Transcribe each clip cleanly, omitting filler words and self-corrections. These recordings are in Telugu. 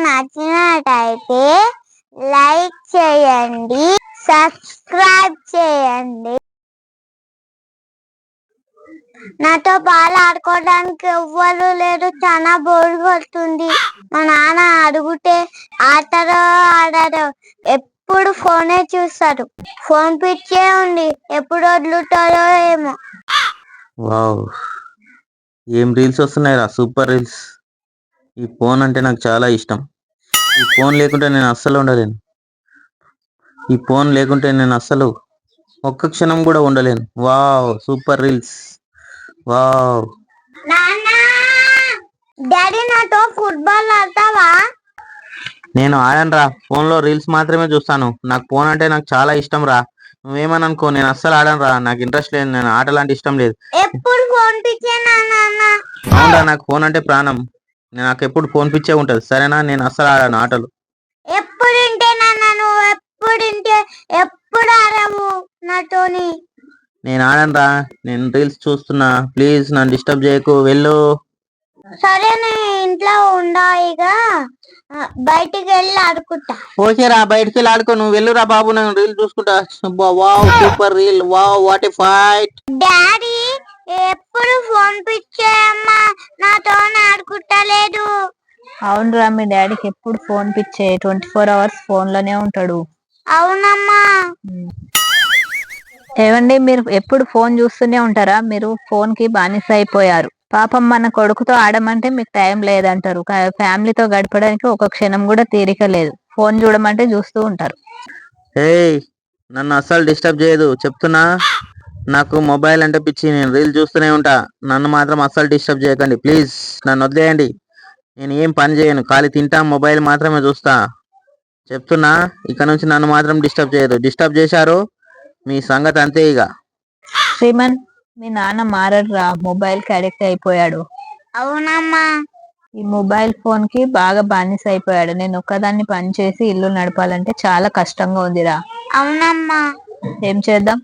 నచ్చినట్టయితే లైక్ చేయండి, సబ్స్క్రైబ్ చేయండి. నాతో బాల్ ఆడుకోవడానికి ఎవ్వరు లేరు, చాలా బోర్ కొడుతుంది. మా నాన్న అడిగితే ఆడతారో ఆడారో, ఎప్పుడు ఫోనే చూస్తారు. ఫోన్ పిచ్చే ఉంది, ఎప్పుడు వదులుతారో ఏమో. వావ్, ఏం రీల్స్ వస్తున్నాయిరా, సూపర్ రీల్స్. ఈ ఫోన్ అంటే నాకు చాలా ఇష్టం. ఈ ఫోన్ లేకుంటే నేను అస్సలు ఉండలేను. ఈ ఫోన్ లేకుంటే నేను అస్సలు ఒక్క క్షణం కూడా ఉండలేను. Wow, super reels. Wow. Daddy నాతో ఫుట్బాల్ ఆడతావా? నేను ఆడను రా, ఫోన్ లో రీల్స్ మాత్రమే చూస్తాను. నాకు ఫోన్ అంటే నాకు చాలా ఇష్టం రా. నువ్వేమని అనుకో, నేను అస్సలు ఆడను రా, నాకు ఇంట్రెస్ట్ లేదు. నేను ఆటలాంటి ఇష్టం లేదు. ఎప్పుడు ఫోన్ పిచ్చే నాన్న. అవునరా, నాకు ఫోన్ అంటే ప్రాణం. నాకు ఎప్పుడు ఫోన్ పిచ్చే ఉంటది, సరేనా? నేను అస్సలు ఆడాను ఆటలు. ఎప్పుడింటే నాన్న, నువ్వు ఎప్పుడింటే ఎప్పుడు ఆడము నాతోని. నేను ఆడను రా, నేను రీల్స్ చూస్తున్నా. ప్లీజ్ నన్ను డిస్టర్బ్ చేయకు, వెళ్ళు. సరే, నేను ఇంట్లో ఉండాయిగా, బయటికి వెళ్ళి ఆడుకుంటా. ఓకే రా, బయటికి వెళ్ళి ఆడుకో. నువ్వు వెళ్ళురా బాబు, నేను రీల్ చూసుకుంటా. Wow, super reel. Wow, what a fight. Daddy ఎప్పుడు ఫోన్ పిచ్చేయమ్మా, నాతో ఆడుకుంటలేదు. అవునరా, మీ డాడీకి ఎప్పుడు ఫోన్ పిచ్చే, 24 hours ఫోన్ లోనే ఉంటాడు. అవునమ్మా. ఏవండి, మీరు ఎప్పుడు ఫోన్ చూస్తూనే ఉంటారా? మీరు ఫోన్ కి బానిస అయిపోయారు. పాపం, మన కొడుకుతో ఆడమంటే మీకు టైం లేదంటారు. ఫ్యామిలీతో గడపడానికి ఒక క్షణం కూడా తీరిక లేదు. ఫోన్ చూడమంటే చూస్తూ ఉంటారు. ఏయ్, నన్ను అస్సలు డిస్టర్బ్ చేయదు చెప్తున్నా. నాకు మొబైల్ అంటే పిచ్చి, నేను రీల్ చూస్తూనే ఉంటా. నన్ను మాత్రం అస్సలు డిస్టర్బ్ చేయకండి ప్లీజ్. నన్ను వదిలేయండి. నేను ఏం పని చేయను, ఖాళీ తింటా, మొబైల్ మాత్రమే చూస్తా. చెప్తున్నా, ఇక నుంచి నన్ను మాత్రం డిస్టర్బ్ చేయదు. డిస్టర్బ్ చేశారు, మీ సంగతి అంతే ఇక. శ్రీమన్, మీ నాన్న మారడురా, మొబైల్ కి అడిక్ట్ అయిపోయాడు. అవునమ్మా. ఈ మొబైల్ ఫోన్ కి బాగా బానిస అయిపోయాడు. నేను ఒక్కదాన్ని పని చేసి ఇల్లు నడపాలంటే చాలా కష్టంగా ఉందిరా. అవునమ్మా. ఏం చేద్దాం?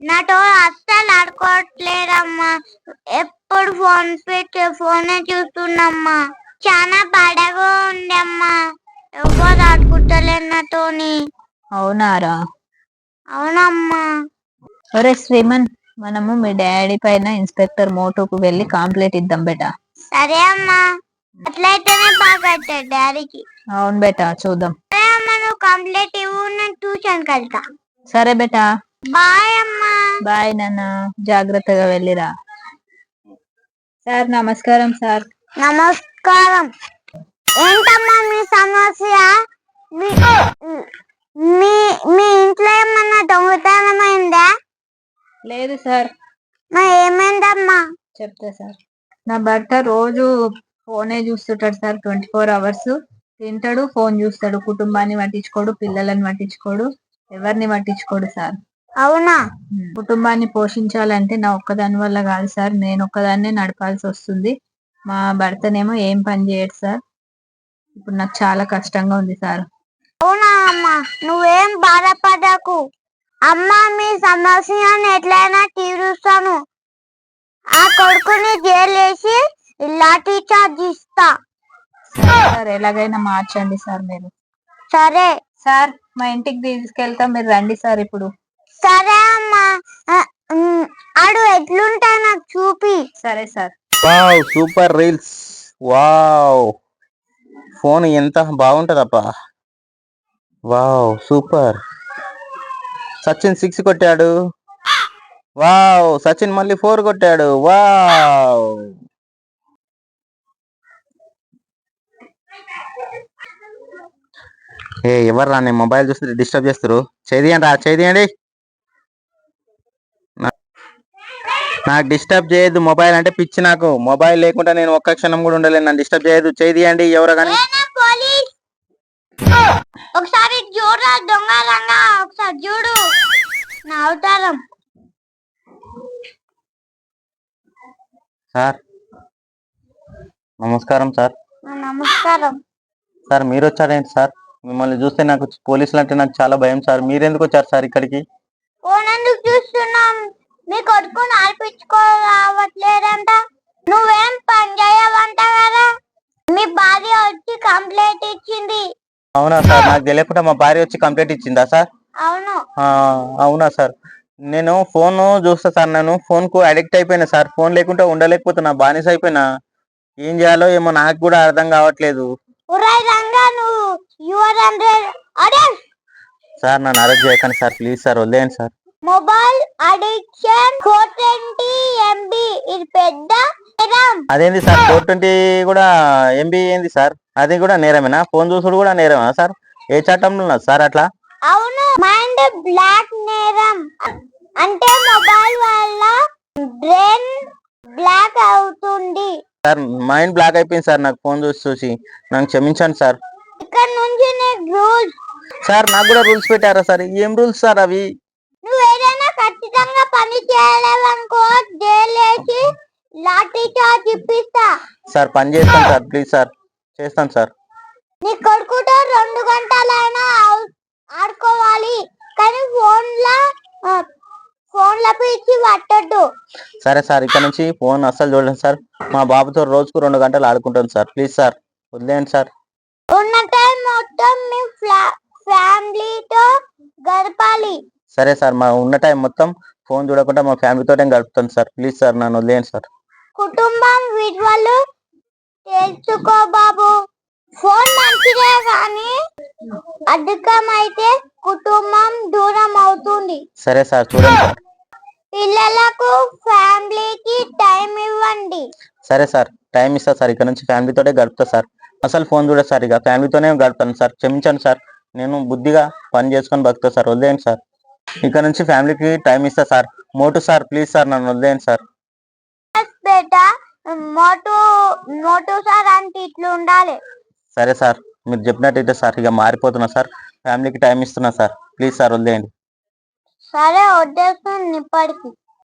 నాతో అస్సలు ఆడుకోవట్లేదమ్మా, ఎప్పుడు ఫోన్ పెట్టి ఫోనే చూస్తున్నమ్మా. చాలా బాధగా ఉందమ్మా, ఎవరు ఆడుకుంటలేదు నాతోని. అవునారా? అవునమ్మా. ఒరే శ్రీమన్, మనము మీ డాడీ పైన ఇన్స్పెక్టర్ మోటోకు వెళ్ళి కంప్లైంట్ ఇద్దాం బేటా. సరే అమ్మా, అట్లయితేనే బాగా డాడీకి. అవును బేటా, చూద్దాం. సరే అమ్మా, నువ్వు కంప్లైంట్ ఇవ్వు, నేను ట్యూషన్కి వెళ్తా. సరే బేటా. బాయ్ అమ్మా. బాయ్ నాన్న, జాగ్రత్తగా వెళ్ళిరా. సార్ నమస్కారం. సార్ నమస్కారం. ఏంటమ్మా మీ సమస్య? మీ ఇంట్లో ఏమన్నా దొంగతనమైందా? లేదు సార్. మరి ఏమైందమ్మా? చెప్తా సార్. నా భర్త రోజు ఫోనే చూస్తుంటాడు సార్, 24 hours. తింటాడు, ఫోన్ చూస్తాడు, కుటుంబాన్ని పట్టించుకోడు, పిల్లలని పట్టించుకోడు, ఎవరిని పట్టించుకోడు సార్. అవునా? కుటుంబాన్ని పోషించాలంటే నా ఒక్కదాని వల్ల కాదు సార్, నేను ఒక్కదాన్నే నడపాల్సి వస్తుంది. మా భర్తనేమో ఏం పని చేయడు సార్. ఇప్పుడు నాకు చాలా కష్టంగా ఉంది సార్. అవునా అమ్మా, నువ్వేం బాధపడకు అమ్మా, మీ సమస్యను ఎట్లయినా తీరుస్తాను. ఆ కొడుకుని జైలేసి లాఠీ చార్జ్ ఇస్తా. సార్, ఎలాగైనా మార్చండి సార్ మీరు. సరే సార్, మా ఇంటికి తీసుకెళ్తా, మీరు రండి సార్ ఇప్పుడు. సరే అమ్మా, ఆడు ఎట్లుంటా నాకు చూపి. సరే sir. Wow, super reels. Wow, phone ఎంత బాగుంటదప్పా. Wow, super. సచిన్ 6 కొట్టాడు. వావ్, సచిన్ మళ్ళీ 4 కొట్టాడు. వావ్. ఎవర్రా, నేను మొబైల్ చూస్తే డిస్టర్బ్ చేస్తారు? చేయండి రా, చేయండి. నాకు డిస్టర్బ్ చేయొద్దు, మొబైల్ అంటే పిచ్చి నాకు. మొబైల్ లేకుండా నేను ఒక్క క్షణం కూడా ఉండలేను. నన్ను డిస్టర్బ్ చేయొద్దు, చేయండి ఎవరో కానీ. ఒకసారి చూడరా దొంగ రంగా, ఒకసారి చూడు నా అవతారం. సార్ నమస్కారం. సార్ నమస్కారం. సార్ మీరు వచ్చారేంటి సార్? మిమ్మల్ని చూస్తే నాకు పోలీసులు అంటే నాకు చాలా భయం సార్. మీరెందుకు వచ్చారు సార్ ఇక్కడికి? ఫోన్ ఎందుకు చూస్తున్నాం? మీ కొడుకు నడిపించుకో రావట్లేదంట, నువ్వేం పని చేయవంట కదా. మీ భార్య వచ్చి కంప్లైంట్ ఇచ్చింది. అవునా సార్? నాకు తెలియకుండా మా భార్య వచ్చి కంప్లైంట్ ఇచ్చిందా సార్? అవును. అవునా సార్? నేను ఫోన్ చూస్తా సార్. నేను ఫోన్ కు అడిక్ట్ అయిపోయినా సార్. ఫోన్ లేకుంటే ఉండలేకపోతున్నా, బానిస అయిపోయినా. ఏం చేయాలో ఏమో నాకు కూడా అర్థం కావట్లేదు. ఒరేయ్ రంగా, నువ్వు యువర్ అండర్ అరెస్ట్. సార్ నన్ను అరెస్ట్ చేయకండి సార్, ప్లీజ్ సార్, వదిలేయండి సార్. మొబైల్ అడిక్షన్ 420 MB ఇది పెద్ద నేరం. అదేంది సార్ 420 కూడా ఎంబీ ఏంది సార్? అది కూడా నేరమేనా? ఫోన్ చూసుడు కూడా నేరమేనా సార్? ఏ చట్టంలో ఉన్నది సార్ అట్లా? అవును, మైండ్ బ్లాక్ నేరం. అంటే మొబైల్ వల్ల బ్రెయిన్ బ్లాక్ అవుతుంది. సార్ మైండ్ బ్లాక్ అయిపోయింది సార్ నాకు ఫోన్ చూసి చూసి. నాకు క్షమించండి సార్. ఇక్కడ నుంచి నీకు రూల్స్. సార్ నాకు కూడా రూల్స్ పెట్టారా సార్? ఏం రూల్స్ సార్ అవి? నువ్వు ఏదైనా ఖచ్చితంగా పని చేయలేవనుకో, జైలేసి లాఠీ చార్జ్ ఇప్పిస్తా. సార్ పని చేస్తాను సార్, ప్లీజ్ సార్, చేస్తాను సార్. నీ కొడుకుతో 2 గంటలైనా ఆడుకోవాలి, కానీ ఫోన్ల పిచ్చి పట్టద్దు. సరే సార్, ఇక్కడ నుంచి ఫోన్ అస్సలు చూడండి సార్. మా బాబుతో రోజుకు 2 గంటలు ఆడుకుంటాను సార్, ప్లీజ్ సార్, వదిలేయండి సార్. ఉన్న టైం మొత్తం మీ ఫ్యామిలీతో గడపాలి. సరే సార్, మా ఉన్న టైం మొత్తం ఫోన్ చూడకుండా మా ఫ్యామిలీతోనే గడుపుతాను సార్, ప్లీజ్ సార్, నన్ను వదిలేయండి సార్. కుటుంబం విలువలు తెలుసుకో బాబు. ఫోన్ మంచిదే కానీ అధికమైతే కుటుంబం దూరం అవుతుంది. సరే సార్, చూడండి సార్. పిల్లలకు ఫ్యామిలీకి టైం ఇవ్వండి. సరే సార్, టైం ఇస్తా సార్. ఇక్కడ నుంచి ఫ్యామిలీతోనే గడుపుతా సార్. అసలు ఫోన్ చూడదు సార్, ఇక ఫ్యామిలీతోనే గడుపుతాను సార్. క్షమించండి సార్, నేను బుద్ధిగా పని చేసుకొని బతుకుతా సార్, వదిలేయండి సార్. ఇక్కడ నుంచి ఫ్యామిలీకి టైం ఇస్తా sir. Motu sir, please sir, నన్ను వదిలేయండి సార్. బేటా, మోటు సార్ అంటే ఇట్లా ఉండాలి. సరే సార్, మీరు చెప్పినట్టయితే సార్, ఇక మారిపోతున్నా సార్. ఫ్యామిలీకి టైం ఇస్తున్నా సార్, ప్లీజ్ సార్, వదిలేయండి. సరే, వదిలేస్తుంది ఇప్పటికి.